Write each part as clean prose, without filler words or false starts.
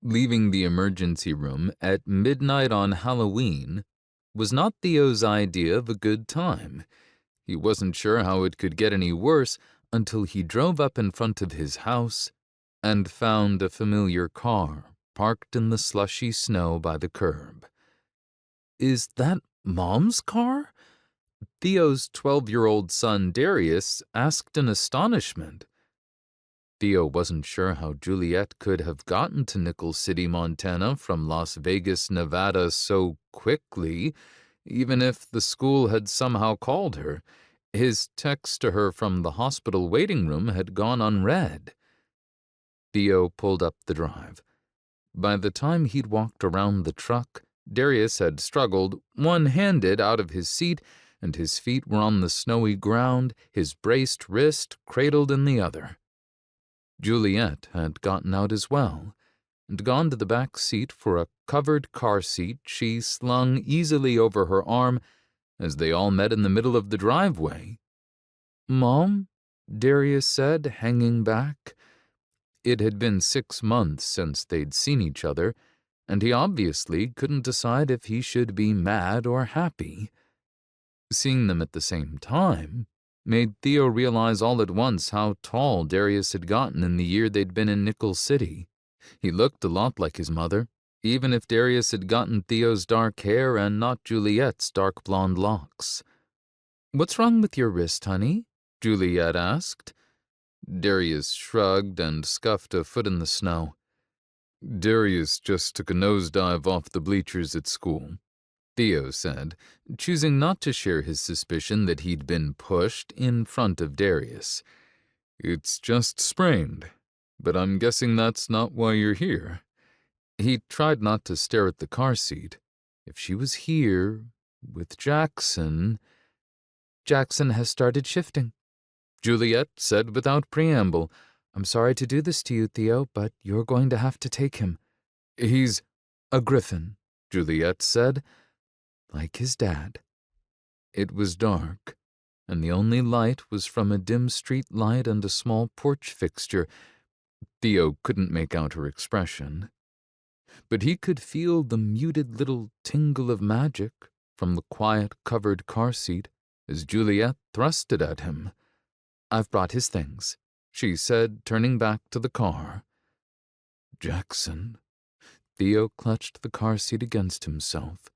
Leaving the emergency room at midnight on Halloween was not Theo's idea of a good time. He wasn't sure how it could get any worse until he drove up in front of his house and found a familiar car parked in the slushy snow by the curb. "Is that Mom's car?" Theo's 12-year-old son Darius asked in astonishment. Theo wasn't sure how Juliet could have gotten to Nickel City, Montana from Las Vegas, Nevada so quickly, even if the school had somehow called her. His text to her from the hospital waiting room had gone unread. Theo pulled up the drive. By the time he'd walked around the truck, Darius had struggled one-handed out of his seat, and his feet were on the snowy ground, his braced wrist cradled in the other. Juliet had gotten out as well, and gone to the back seat for a covered car seat she slung easily over her arm as they all met in the middle of the driveway. "Mom?" Darius said, hanging back. It had been 6 months since they'd seen each other, and he obviously couldn't decide if he should be mad or happy. Seeing them at the same time made Theo realize all at once how tall Darius had gotten in the year they'd been in Nickel City. He looked a lot like his mother, even if Darius had gotten Theo's dark hair and not Juliet's dark blonde locks. "What's wrong with your wrist, honey?" Juliet asked. Darius shrugged and scuffed a foot in the snow. "Darius just took a nosedive off the bleachers at school," Theo said, choosing not to share his suspicion that he'd been pushed in front of Darius. "It's just sprained, but I'm guessing that's not why you're here." He tried not to stare at the car seat. If she was here, with Jackson... "Jackson has started shifting," Juliet said without preamble. "I'm sorry to do this to you, Theo, but you're going to have to take him." "He's a griffin," Juliet said. "Like his dad." It was dark, and the only light was from a dim street light and a small porch fixture. Theo couldn't make out her expression, but he could feel the muted little tingle of magic from the quiet covered car seat as Juliet thrust it at him. "I've brought his things," she said, turning back to the car. Jackson. Theo clutched the car seat against himself.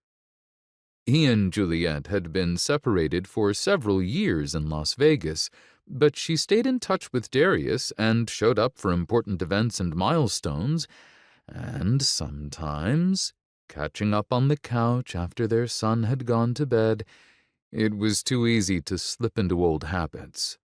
He and Juliet had been separated for several years in Las Vegas, but she stayed in touch with Darius and showed up for important events and milestones, and sometimes, catching up on the couch after their son had gone to bed, it was too easy to slip into old habits.